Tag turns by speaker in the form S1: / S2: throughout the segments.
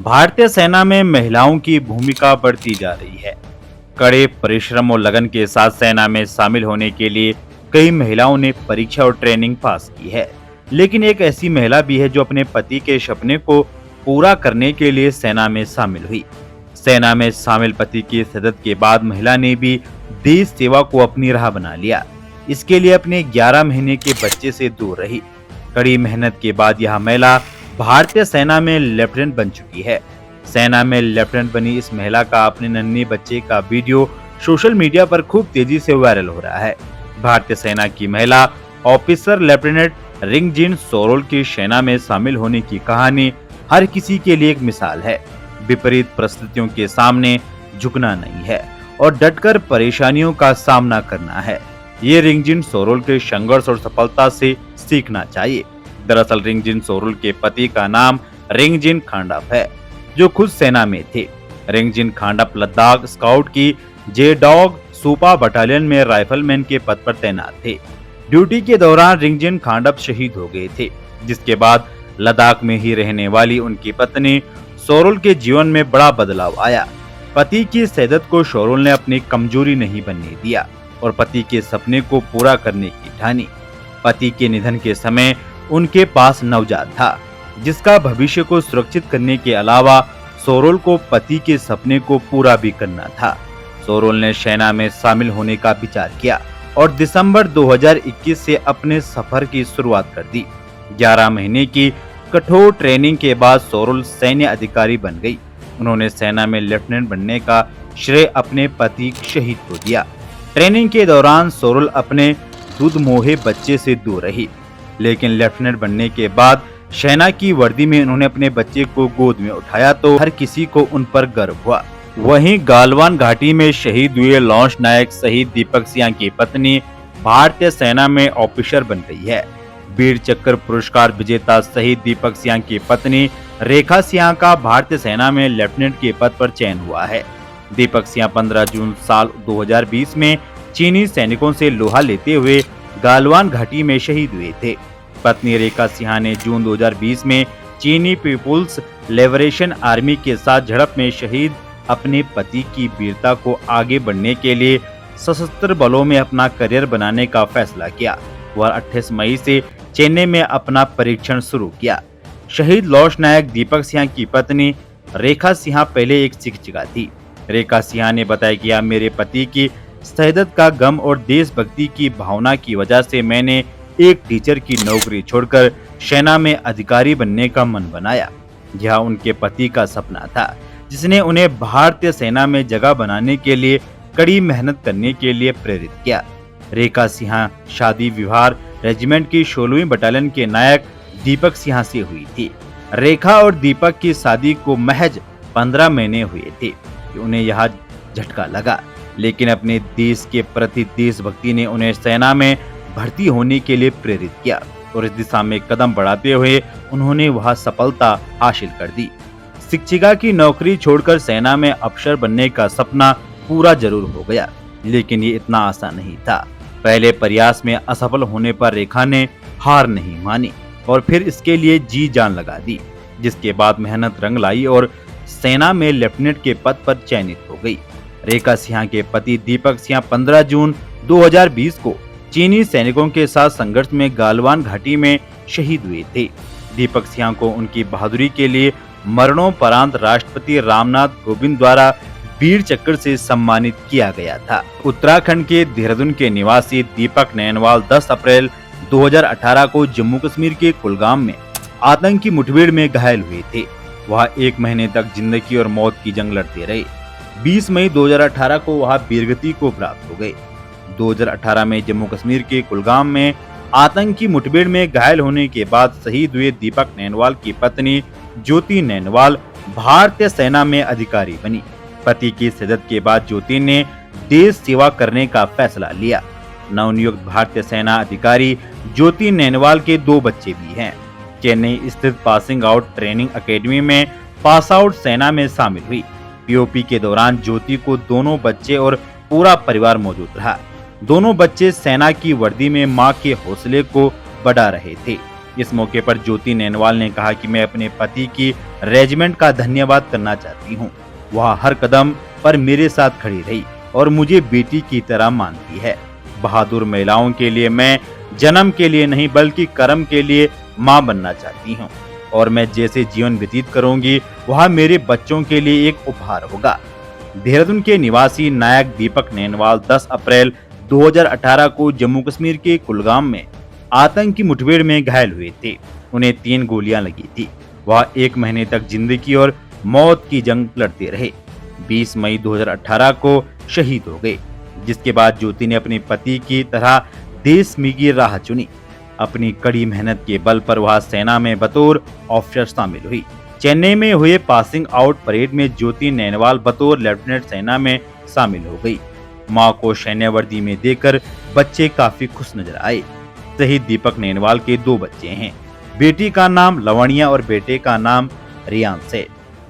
S1: भारतीय सेना में महिलाओं की भूमिका बढ़ती जा रही है। कड़े परिश्रम और लगन के साथ सेना में शामिल होने के लिए कई महिलाओं ने परीक्षा और ट्रेनिंग पास की है। लेकिन एक ऐसी महिला भी है जो अपने पति के सपने को पूरा करने के लिए सेना में शामिल हुई। सेना में शामिल पति की शिद्दत के बाद महिला ने भी देश सेवा को अपनी राह बना लिया। इसके लिए अपने 11 महीने के बच्चे से दूर रही। कड़ी मेहनत के बाद यह महिला भारतीय सेना में लेफ्टिनेंट बन चुकी है। सेना में लेफ्टिनेंट बनी इस महिला का अपने नन्हे बच्चे का वीडियो सोशल मीडिया पर खूब तेजी से वायरल हो रहा है। भारतीय सेना की महिला ऑफिसर लेफ्टिनेंट रिंगजिन सोरोल की सेना में शामिल होने की कहानी हर किसी के लिए एक मिसाल है। विपरीत परिस्थितियों के सामने झुकना नहीं है और डटकर परेशानियों का सामना करना है। ये रिंगजिन सोरोल के संघर्ष और सफलता से सीखना चाहिए। दरअसल रिंगजिन सोरुल के पति का नाम रिंगजिन खांडप है, जो खुद सेना में थे। रिंगजिन खांडप लद्दाख स्काउट की जे-डॉग सूपा बटालियन में राइफलमैन के पद पर तैनात थे। ड्यूटी के दौरान रिंगजिन खांडप शहीद हो गए थे, जिसके बाद लद्दाख में ही रहने वाली उनकी पत्नी सोरुल के जीवन में बड़ा बदलाव आया। पति की शहादत को सोरुल ने अपनी कमजोरी नहीं बनने दिया और पति के सपने को पूरा करने की ठानी। पति के निधन के समय उनके पास नवजात था, जिसका भविष्य को सुरक्षित करने के अलावा सोरुल को पति के सपने को पूरा भी करना था। सोरुल ने सेना में शामिल होने का विचार किया और दिसंबर 2021 से अपने सफर की शुरुआत कर दी। 11 महीने की कठोर ट्रेनिंग के बाद सोरुल सैन्य अधिकारी बन गई। उन्होंने सेना में लेफ्टिनेंट बनने का श्रेय अपने पति शहीद को दिया। ट्रेनिंग के दौरान सोरुल अपने दुधमोहे बच्चे से दूर रही, लेकिन लेफ्टिनेंट बनने के बाद सेना की वर्दी में उन्होंने अपने बच्चे को गोद में उठाया तो हर किसी को उन पर गर्व हुआ। वहीं गालवान घाटी में शहीद हुए लॉन्च नायक शहीद दीपक सिंह की पत्नी भारतीय सेना में ऑफिसर बन गई है। वीर चक्र पुरस्कार विजेता शहीद दीपक सिंह की पत्नी रेखा सिंह का भारतीय सेना में लेफ्टिनेंट के पद पर चयन हुआ है। दीपक सिंह 15 जून साल 2020 में चीनी सैनिकों से लोहा लेते हुए गालवान घाटी में शहीद हुए थे। पत्नी रेखा सिंह ने जून 2020 में चीनी पीपुल्स लिबरेशन आर्मी के साथ झड़प में शहीद अपने पति की वीरता को आगे बढ़ने के लिए सशस्त्र बलों में अपना करियर बनाने का फैसला किया। वह 28 मई से चेन्नई में अपना परीक्षण शुरू किया। शहीद लॉन्च नायक दीपक सिंह की पत्नी रेखा सिंह पहले एक शिक्षिका थी। रेखा सिंह ने बताया कि यह मेरे पति की शहादत का गम और देशभक्ति की भावना की वजह से मैंने एक टीचर की नौकरी छोड़कर सेना में अधिकारी बनने का मन बनाया। यह उनके पति का सपना था, जिसने उन्हें भारतीय सेना में जगह बनाने के लिए कड़ी मेहनत करने के लिए प्रेरित किया। रेखा सिंह शादी विवाह रेजिमेंट की 16वीं बटालियन के नायक दीपक सिंह से हुई थी। रेखा और दीपक की शादी को महज 15 महीने हुए थे कि उन्हें यह झटका लगा, लेकिन अपने देश के प्रति देशभक्ति ने उन्हें सेना में भर्ती होने के लिए प्रेरित किया और इस दिशा में कदम बढ़ाते हुए उन्होंने वह सफलता हासिल कर दी। शिक्षिका की नौकरी छोड़कर सेना में अफसर बनने का सपना पूरा जरूर हो गया, लेकिन ये इतना आसान नहीं था। पहले प्रयास में असफल होने पर रेखा ने हार नहीं मानी और फिर इसके लिए जी जान लगा दी, जिसके बाद मेहनत रंग लाई और सेना में लेफ्टिनेंट के पद पर चयनित हो गई। रेखा सिंह के पति दीपक सिंह 15 जून 2020 को चीनी सैनिकों के साथ संघर्ष में गालवान घाटी में शहीद हुए थे। दीपक सिंह को उनकी बहादुरी के लिए मरणोपरांत राष्ट्रपति रामनाथ कोविंद द्वारा वीर चक्र से सम्मानित किया गया था। उत्तराखंड के देहरादून के निवासी दीपक नैनवाल 10 अप्रैल 2018 को जम्मू कश्मीर के कुलगाम में आतंकी मुठभेड़ में घायल हुए थे। वह 1 महीने तक जिंदगी और मौत की जंग लड़ते रहे। 20 मई 2018 को वह वीरगति को प्राप्त हो गए। 2018 में जम्मू कश्मीर के कुलगाम में आतंकी मुठभेड़ में घायल होने के बाद शहीद हुए दीपक नैनवाल की पत्नी ज्योति नैनवाल भारतीय सेना में अधिकारी बनी। पति की शहादत के बाद ज्योति ने देश सेवा करने का फैसला लिया। नवनियुक्त भारतीय सेना अधिकारी ज्योति नैनवाल के 2 बच्चे भी हैं। चेन्नई स्थित पासिंग आउट ट्रेनिंग एकेडमी में पास आउट सेना में शामिल हुई। पीओपी के दौरान ज्योति को दोनों बच्चे और पूरा परिवार मौजूद रहा। दोनों बच्चे सेना की वर्दी में मां के हौसले को बढ़ा रहे थे। इस मौके पर ज्योति नैनवाल ने कहा कि मैं अपने पति की रेजिमेंट का धन्यवाद करना चाहती हूँ। वह हर कदम पर मेरे साथ खड़ी रही और मुझे बेटी की तरह मानती है। बहादुर महिलाओं के लिए मैं जन्म के लिए नहीं बल्कि कर्म के लिए मां बनना चाहती हूँ और मैं जैसे जीवन व्यतीत करूंगी वह मेरे बच्चों के लिए एक उपहार होगा। देहरादून के निवासी नायक दीपक नैनवाल 10 अप्रैल 2018 को जम्मू कश्मीर के कुलगाम में आतंकी मुठभेड़ में घायल हुए थे। उन्हें 3 गोलियां लगी थी। वह 1 महीने तक जिंदगी और मौत की जंग लड़ते रहे। 20 मई 2018 को शहीद हो गए, जिसके बाद ज्योति ने अपने पति की तरह देश में की राह चुनी। अपनी कड़ी मेहनत के बल पर वह सेना में बतौर ऑफिसर शामिल हुई। चेन्नई में हुए पासिंग आउट परेड में ज्योति नैनवाल बतौर लेफ्टिनेंट सेना में शामिल हो गई। मां को सैन्य वर्दी में देखकर बच्चे काफी खुश नजर आए। शहीद दीपक नैनवाल के 2 बच्चे हैं। बेटी का नाम लवणिया और बेटे का नाम रियांश है।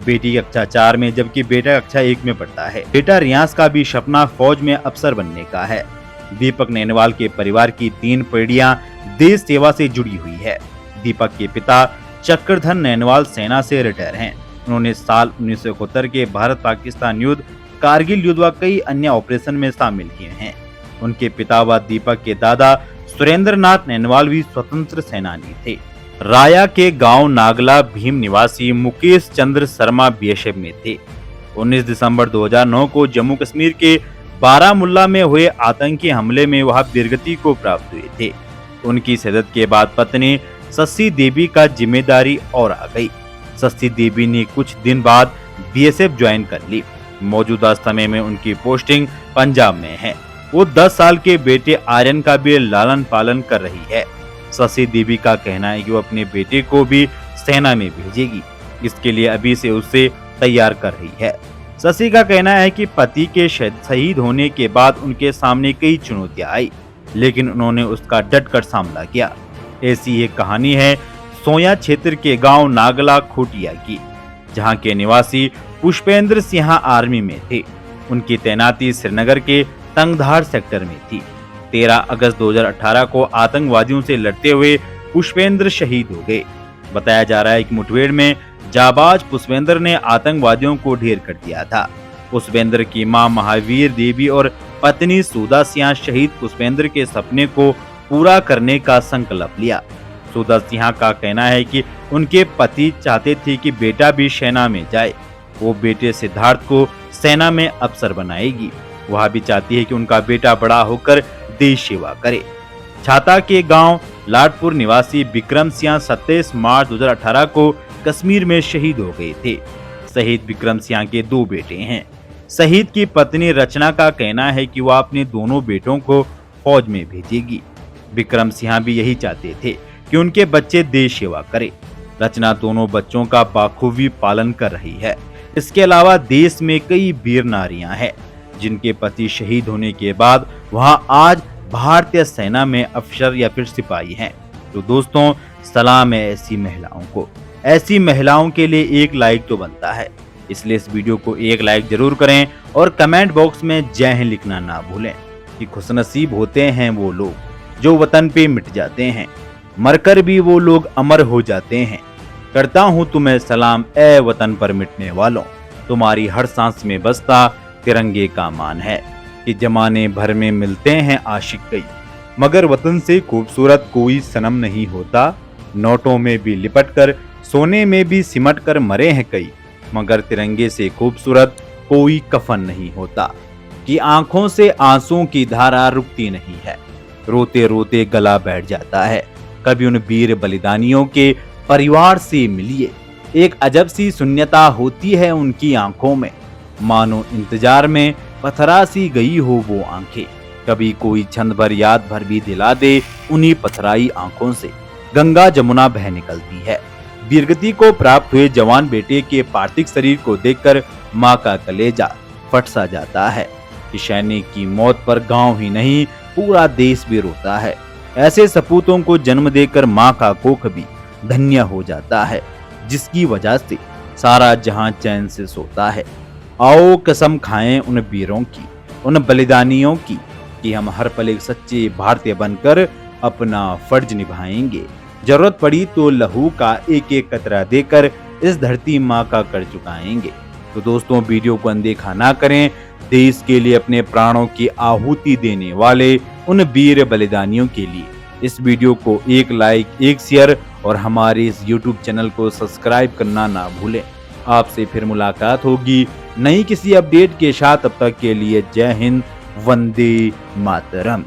S1: बेटी कक्षा 4 में जबकि बेटा कक्षा 1 में पढ़ता है। बेटा रियांश का भी सपना फौज में अफसर बनने का है। दीपक नैनवाल के परिवार की 3 पीढ़ियां देश सेवा से जुड़ी हुई है। दीपक के पिता चक्रधर नैनवाल सेना से रिटायर हैं। उन्होंने साल 1971 के भारत पाकिस्तान युद्ध, कारगिल युद्ध व कई अन्य ऑपरेशन में शामिल किए हैं। उनके पिता व दीपक के दादा सुरेंद्र नाथ नैनवाल भी स्वतंत्र सेनानी थे। राया के गांव नागला भीम निवासी मुकेश चंद्र शर्मा बीएसएफ में थे। 19 दिसंबर 2009 को जम्मू कश्मीर के बारामुल्ला में हुए आतंकी हमले में वह वीरगति को प्राप्त हुए थे। उनकी शहादत के बाद पत्नी शशि देवी का जिम्मेदारी और आ गई। शशि देवी ने कुछ दिन बाद बीएसएफ ज्वाइन कर ली। मौजूदा समय में उनकी पोस्टिंग पंजाब में है। वो 10 साल के बेटे आर्यन का भी लालन पालन कर रही है। शशि देवी का कहना है कि वो अपने बेटे को भी सेना में भेजेगी। इसके लिए अभी से उसे तैयार कर रही है। शशि का कहना है कि पति के शहीद होने के बाद उनके सामने कई चुनौतियां आई, लेकिन उन्होंने उसका डटकर सामना किया। ऐसी एक कहानी है सोया क्षेत्र के गांव नागला खोटिया की, जहां के निवासी पुष्पेंद्र सिंह आर्मी में थे। उनकी तैनाती श्रीनगर के तंगधार सेक्टर में थी। 13 अगस्त 2018 को आतंकवादियों से लड़ते हुए पुष्पेंद्र शहीद हो गए। बताया जा रहा है कि मुठभेड़ में जाबाज पुष्पेंद्र ने आतंकवादियों को ढेर कर दिया था। पुष्पेंद्र की मां महावीर देवी और पत्नी सुधा सिंह शहीद पुष्पेंद्र के सपने को पूरा करने का संकल्प लिया। सुधा सिंह का कहना है कि उनके पति चाहते थे कि बेटा भी सेना में जाए। वो बेटे सिद्धार्थ को सेना में अफसर बनाएगी। वह भी चाहती है कि उनका बेटा बड़ा होकर देश सेवा करे। छाता के गांव लाडपुर निवासी विक्रम सिंह 27 मार्च 2018 को कश्मीर में शहीद हो गए थे। शहीद विक्रम सिंह के 2 बेटे हैं। शहीद की पत्नी रचना का कहना है कि वह अपने दोनों बेटों को फौज में भेजेगी। विक्रम सिंह भी यही चाहते थे कि उनके बच्चे देश सेवा करें। रचना दोनों बच्चों का बाखूबी पालन कर रही है। इसके अलावा देश में कई वीर नारियां हैं जिनके पति शहीद होने के बाद वहां आज भारतीय सेना में अफसर या फिर सिपाही हैं। तो दोस्तों, सलाम है ऐसी महिलाओं को। ऐसी महिलाओं के लिए एक लाइक तो बनता है, इसलिए इस वीडियो को एक लाइक जरूर करें और कमेंट बॉक्स में जय हिंद लिखना ना भूलें। कि खुशनसीब होते हैं वो लोग जो वतन पे मिट जाते हैं, मरकर भी वो लोग अमर हो जाते हैं। करता हूँ तुम्हें सलाम ए वतन पर मिटने वालों, तुम्हारी हर सांस में बसता तिरंगे का मान है। कि जमाने भर में मिलते हैं आशिक कई, मगर वतन से खूबसूरत कोई सनम नहीं होता। नोटों में भी लिपट कर, सोने में भी सिमट कर मरे हैं कई, मगर तिरंगे से खूबसूरत कोई कफन नहीं होता। कि आंखों से आंसुओं की धारा रुकती नहीं है, रोते रोते गला बैठ जाता है। कभी उन वीर बलिदानियों के परिवार से मिलिए, एक अजब सी शून्यता होती है उनकी आंखों में, मानो इंतजार में पथरा सी गई हो वो आंखें। कभी कोई छंद भर याद भर भी दिला दे, उन्हीं पथराई आंखों से गंगा जमुना बह निकलती है। वीरगति को प्राप्त हुए जवान बेटे के पार्थिव शरीर को देखकर माँ का कलेजा फट सा जाता है। कि सैनिक की मौत पर गांव ही नहीं पूरा देश भी रोता है। ऐसे सपूतों को जन्म देकर माँ का कोख भी धन्य हो जाता है, जिसकी वजह से सारा जहां चैन से सोता है। आओ कसम खाएं उन वीरों की, उन बलिदानियों की, कि हम हर पल एक सच्चे भारतीय बनकर अपना फर्ज निभाएंगे। जरूरत पड़ी तो लहू का एक एक कतरा देकर इस धरती माँ का कर चुकाएंगे। तो दोस्तों, वीडियो को अनदेखा ना करें। देश के लिए अपने प्राणों की आहुति देने वाले उन वीर बलिदानियों के लिए इस वीडियो को एक लाइक, एक शेयर और हमारे इस यूट्यूब चैनल को सब्सक्राइब करना ना भूलें। आपसे फिर मुलाकात होगी नई किसी अपडेट के साथ। तब तक के लिए जय हिंद, वंदे मातरम।